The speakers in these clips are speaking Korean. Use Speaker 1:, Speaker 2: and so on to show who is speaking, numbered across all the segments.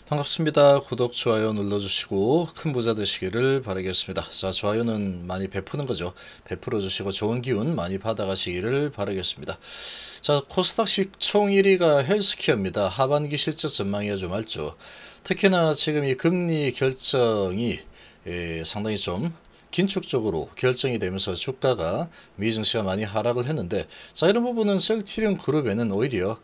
Speaker 1: 반갑습니다. 구독, 좋아요 눌러주시고 큰 부자 되시기를 바라겠습니다. 자, 좋아요는 많이 베푸는 거죠. 베풀어 주시고 좋은 기운 많이 받아가시기를 바라겠습니다. 자, 코스닥 시총 1위가 헬스케어입니다. 하반기 실적 전망이 아주 맑죠. 특히나 지금 이 금리 결정이 상당히 좀 긴축적으로 결정이 되면서 주가가 미증시가 많이 하락을 했는데, 자, 이런 부분은 셀트리온 그룹에는 오히려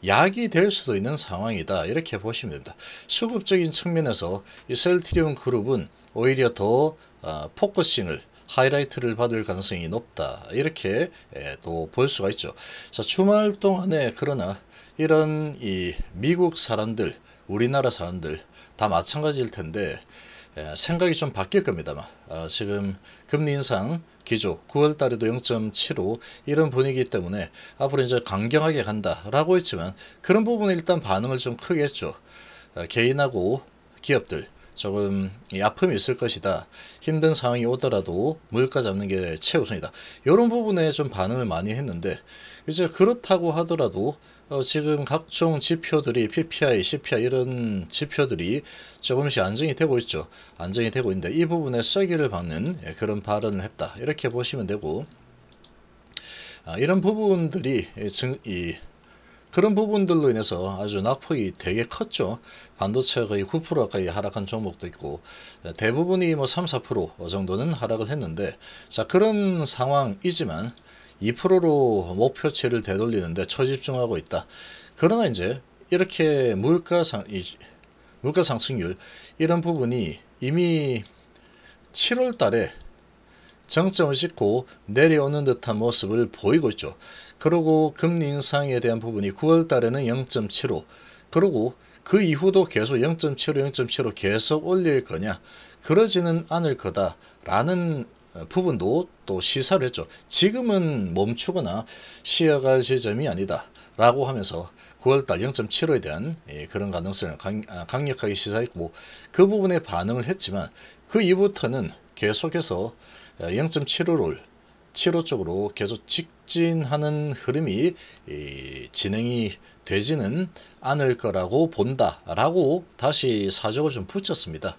Speaker 1: 약이 될 수도 있는 상황이다, 이렇게 보시면 됩니다. 수급적인 측면에서 이 셀트리온 그룹은 오히려 더 포커싱을 하이라이트를 받을 가능성이 높다, 이렇게 또 볼 수가 있죠. 자, 주말 동안에 그러나 이런 이 미국 사람들, 우리나라 사람들 다 마찬가지일 텐데 생각이 좀 바뀔 겁니다만, 지금 금리 인상 기조 9월 달에도 0.75 이런 분위기 때문에 앞으로 이제 강경하게 간다라고 했지만, 그런 부분에 일단 반응을 좀 크게 했죠. 개인하고 기업들 조금 아픔이 있을 것이다, 힘든 상황이 오더라도 물가 잡는 게 최우선이다, 이런 부분에 좀 반응을 많이 했는데, 이제 그렇다고 하더라도 지금 각종 지표들이 PPI, CPI 이런 지표들이 조금씩 안정이 되고 있죠. 안정이 되고 있는데 이 부분에 쐐기를 박는 그런 발언을 했다, 이렇게 보시면 되고, 이런 부분들이 그런 부분들로 인해서 아주 낙폭이 되게 컸죠. 반도체가 거의 9% 가까이 하락한 종목도 있고, 대부분이 뭐 3, 4% 정도는 하락을 했는데, 자, 그런 상황이지만 2%로 목표치를 되돌리는데 초집중하고 있다. 그러나 이제 이렇게 물가 상승률 이런 부분이 이미 7월 달에 정점을 찍고 내려오는 듯한 모습을 보이고 있죠. 그리고 금리 인상에 대한 부분이 9월 달에는 0.75, 그리고 그 이후도 계속 0.75, 0.75 계속 올릴 거냐? 그러지는 않을 거다라는 부분도 또 시사를 했죠. 지금은 멈추거나 쉬어갈 지점이 아니다 라고 하면서 9월달 0.75에 대한 그런 가능성을 강력하게 시사했고, 그 부분에 반응을 했지만 그 이후부터는 계속해서 0.75를 7호 쪽으로 계속 직진하는 흐름이 진행이 되지는 않을 거라고 본다라고 다시 사족을 좀 붙였습니다.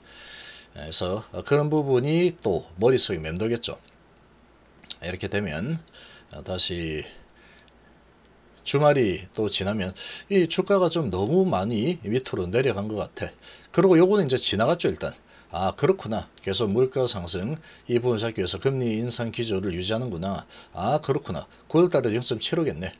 Speaker 1: 그래서 그런 부분이 또 머릿속에 맴돌겠죠. 이렇게 되면 다시 주말이 또 지나면 이 주가가 좀 너무 많이 밑으로 내려간 것 같아. 그리고 요거는 이제 지나갔죠. 일단 그렇구나, 계속 물가 상승 이 부분을 잡기 위해서 금리 인상 기조를 유지하는구나, 그렇구나, 9월달에 0.75겠네.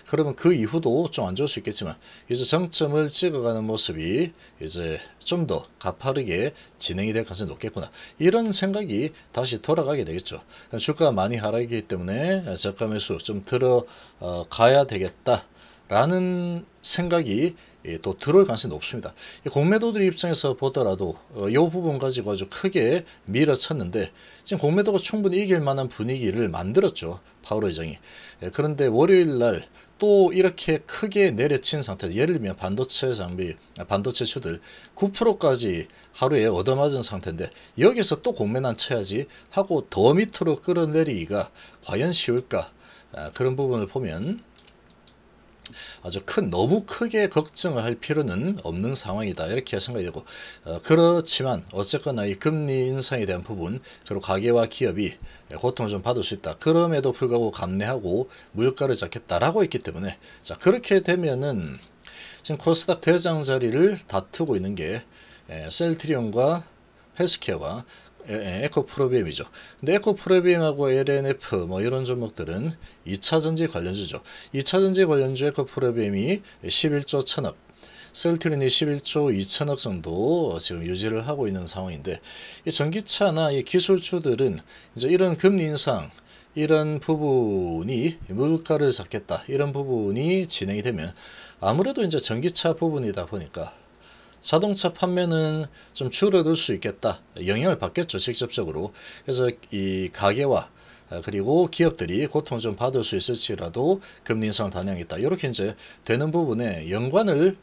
Speaker 1: 그러면 그 이후도 좀 안 좋을 수 있겠지만 이제 정점을 찍어가는 모습이 이제 좀 더 가파르게 진행이 될 가능성이 높겠구나, 이런 생각이 다시 돌아가게 되겠죠. 주가가 많이 하락이기 때문에 저가 매수 좀 들어가야 되겠다 라는 생각이 또 들어올 가능성이 높습니다. 공매도들 입장에서 보더라도 이 부분 가지고 아주 크게 밀어쳤는데, 지금 공매도가 충분히 이길 만한 분위기를 만들었죠, 파월 의장이. 그런데 월요일 날 또 이렇게 크게 내려친 상태, 예를 들면 반도체주들 9%까지 하루에 얻어맞은 상태인데 여기서 또 공매난 쳐야지 하고 더 밑으로 끌어내리기가 과연 쉬울까? 그런 부분을 보면 아주 너무 크게 걱정을 할 필요는 없는 상황이다, 이렇게 생각이 되고, 그렇지만 어쨌거나 이 금리 인상에 대한 부분, 그리고 가계와 기업이 고통을 좀 받을 수 있다, 그럼에도 불구하고 감내하고 물가를 잡겠다라고 했기 때문에, 자, 그렇게 되면은 지금 코스닥 대장 자리를 다투고 있는 게 셀트리온과 헬스케어와 에코프로비엠이죠. 근데 에코프로비엠하고 LNF 뭐 이런 종목들은 2차전지 관련주죠. 2차전지 관련주 에코프로비엠이 11조 1000억, 셀트리온이 11조 2천억 정도 지금 유지를 하고 있는 상황인데, 이 전기차나 이 기술주들은 이제 이런 금리 인상 이런 부분이 물가를 잡겠다, 이런 부분이 진행이 되면 아무래도 이제 전기차 부분이다 보니까 자동차 판매는 좀 줄어들 수 있겠다, 영향을 받겠죠, 직접적으로. 그래서 이 가게와 그리고 기업들이 고통을 좀 받을 수 있을지라도 금리 인상을 단행했다, 이렇게 이제 되는 부분에 연관을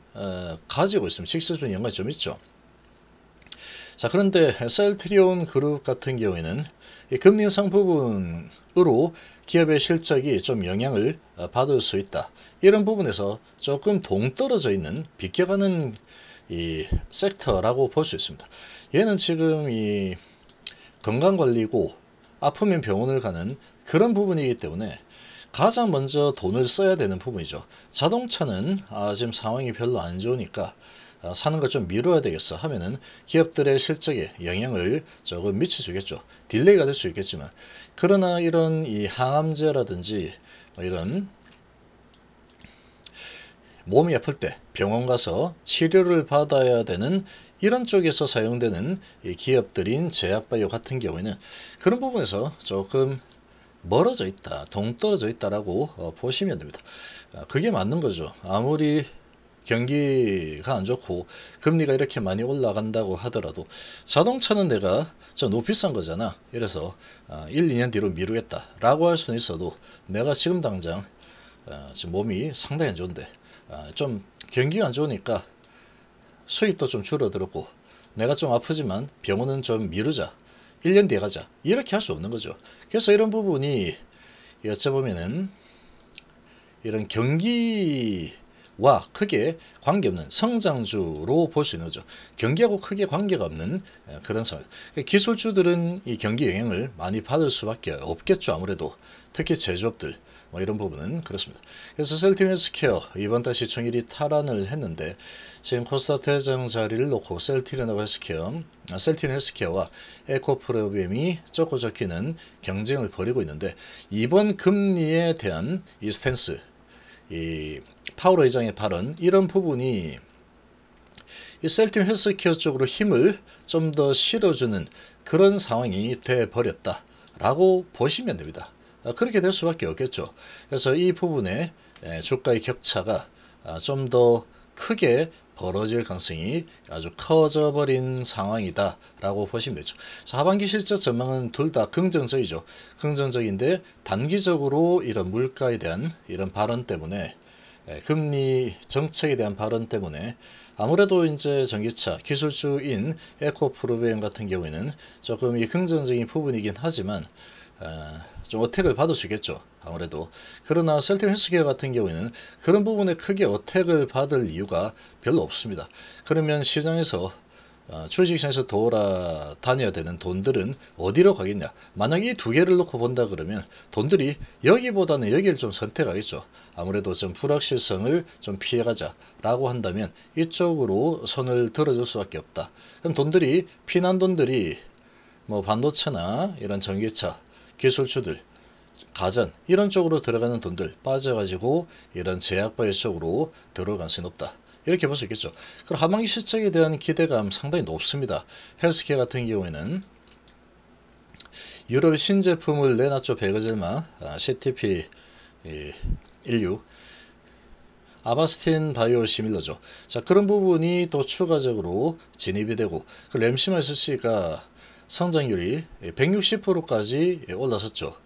Speaker 1: 가지고 있습니다. 직접적인 연관이 좀 있죠. 자, 그런데 셀트리온 그룹 같은 경우에는 이 금리 인상 부분으로 기업의 실적이 좀 영향을 받을 수 있다, 이런 부분에서 조금 동떨어져 있는, 비껴가는 이 섹터라고 볼 수 있습니다. 얘는 지금 이 건강관리고 아프면 병원을 가는 그런 부분이기 때문에 가장 먼저 돈을 써야 되는 부분이죠. 자동차는 지금 상황이 별로 안 좋으니까 사는 걸 좀 미뤄야 되겠어 하면은 기업들의 실적에 영향을 조금 미쳐주겠죠. 딜레이가 될 수 있겠지만, 그러나 이런 이 항암제라든지 이런 몸이 아플 때 병원 가서 치료를 받아야 되는 이런 쪽에서 사용되는 이 기업들인 제약바이오 같은 경우에는 그런 부분에서 조금 멀어져 있다, 동떨어져 있다라고 보시면 됩니다. 그게 맞는 거죠. 아무리 경기가 안 좋고 금리가 이렇게 많이 올라간다고 하더라도 자동차는 내가 너무 비싼 거잖아. 이래서 1, 2년 뒤로 미루겠다라고 할 수는 있어도 내가 지금 당장 지금 몸이 상당히 안 좋은데 좀 경기가 안 좋으니까 수입도 좀 줄어들었고 내가 좀 아프지만 병원은 좀 미루자, 1년 뒤에 가자, 이렇게 할 수 없는 거죠. 그래서 이런 부분이 여쭤보면은 이런 경기와 크게 관계없는 성장주로 볼 수 있는 거죠. 경기하고 크게 관계가 없는 그런 상황. 기술주들은 이 경기 영향을 많이 받을 수밖에 없겠죠. 아무래도 특히 제조업들 이런 부분은 그렇습니다. 그래서 셀틴 헬스케어 이번 달 시총 1위 탈환을 했는데 지금 코스닥 대장 자리를 놓고 셀틴 헬스케어와 에코프로비엠이 쫓고 쫓기는 경쟁을 벌이고 있는데, 이번 금리에 대한 이 스탠스, 이 파월 의장의 발언, 이런 부분이 이 셀틴 헬스케어 쪽으로 힘을 좀 더 실어주는 그런 상황이 돼 버렸다라고 보시면 됩니다. 그렇게 될 수밖에 없겠죠. 그래서 이 부분에 주가의 격차가 좀 더 크게 벌어질 가능성이 아주 커져버린 상황이다 라고 보시면 되죠. 하반기 실적 전망은 둘 다 긍정적이죠. 긍정적인데 단기적으로 이런 물가에 대한 이런 발언 때문에, 금리 정책에 대한 발언 때문에 아무래도 이제 전기차 기술주인 에코프로비엠 같은 경우에는 조금 이 긍정적인 부분이긴 하지만 좀 어택을 받을 수 있겠죠. 아무래도. 그러나 셀틴 헬스케어 같은 경우에는 그런 부분에 크게 어택을 받을 이유가 별로 없습니다. 그러면 시장에서 주식시장에서 돌아다녀야 되는 돈들은 어디로 가겠냐. 만약 이 두 개를 놓고 본다 그러면 돈들이 여기보다는 여기를 좀 선택하겠죠. 아무래도 좀 불확실성을 좀 피해가자 라고 한다면 이쪽으로 손을 들어줄 수밖에 없다. 그럼 돈들이, 피난 돈들이 뭐 반도체나 이런 전기차 기술주들, 가전 이런 쪽으로 들어가는 돈들 빠져가지고 이런 제약바이오 쪽으로 들어갈 가능성이 높다. 이렇게 볼 수 있겠죠. 그럼 하반기 실적에 대한 기대감 상당히 높습니다. 헬스케어 같은 경우에는 유럽의 신제품을 내놨죠. 베거젤마, CTP16, 아바스틴 바이오시밀러죠. 자, 그런 부분이 또 추가적으로 진입이 되고, 그 램시마 SC가 성장률이 160%까지 올라섰죠.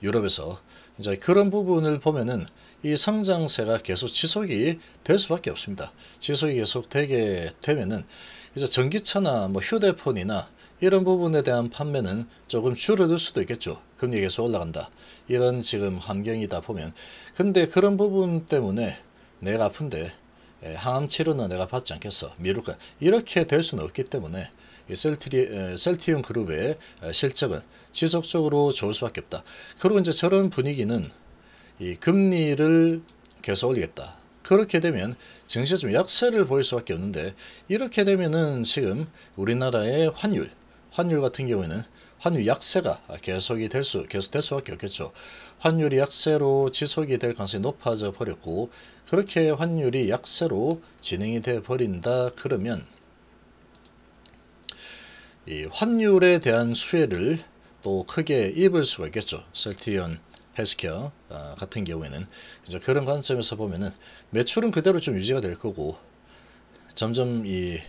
Speaker 1: 유럽에서. 이제 그런 부분을 보면은 이 성장세가 계속 지속이 될 수밖에 없습니다. 지속이 계속 되게 되면은 이제 전기차나 뭐 휴대폰이나 이런 부분에 대한 판매는 조금 줄어들 수도 있겠죠. 금리가 계속 올라간다. 이런 지금 환경이다 보면. 근데 그런 부분 때문에 내가 아픈데 항암 치료는 내가 받지 않겠어, 미룰까, 이렇게 될 수는 없기 때문에 셀티움 그룹의 실적은 지속적으로 좋을 수밖에 없다. 그리고 이제 저런 분위기는 이 금리를 계속 올리겠다. 그렇게 되면 증시가 좀 약세를 보일 수밖에 없는데, 이렇게 되면은 지금 우리나라의 환율 같은 경우에는 환율 약세가 계속 될 수밖에 없겠죠. 환율이 약세로 지속이 될 가능성이 높아져 버렸고, 그렇게 환율이 약세로 진행이 돼 버린다 그러면 이 환율에 대한 수혜를 또 크게 입을 수가 있겠죠. 셀티온 헬스케어 같은 경우에는 이제 그런 관점에서 보면은 매출은 그대로 좀 유지가 될 거고, 점점 이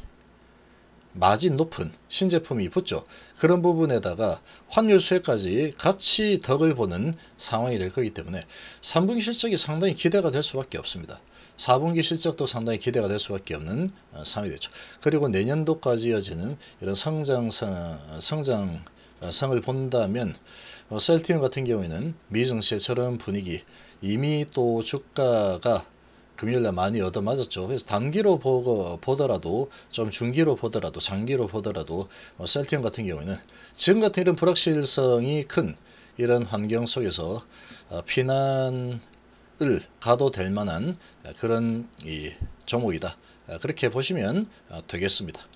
Speaker 1: 마진 높은 신제품이 붙죠. 그런 부분에다가 환율 수혜까지 같이 덕을 보는 상황이 될 거기 때문에 3분기 실적이 상당히 기대가 될 수밖에 없습니다. 4분기 실적도 상당히 기대가 될 수밖에 없는 상황이 되죠. 그리고 내년도까지 이어지는 이런 성장성을 본다면 셀티움 같은 경우에는 미증시의 저런 분위기, 이미 또 주가가 금요일날 많이 얻어맞았죠. 그래서 단기로 보더라도 좀 중기로 보더라도 장기로 보더라도 셀트리온 같은 경우에는 지금 같은 이런 불확실성이 큰 이런 환경 속에서 피난을 가도 될 만한 그런 이 종목이다. 그렇게 보시면 되겠습니다.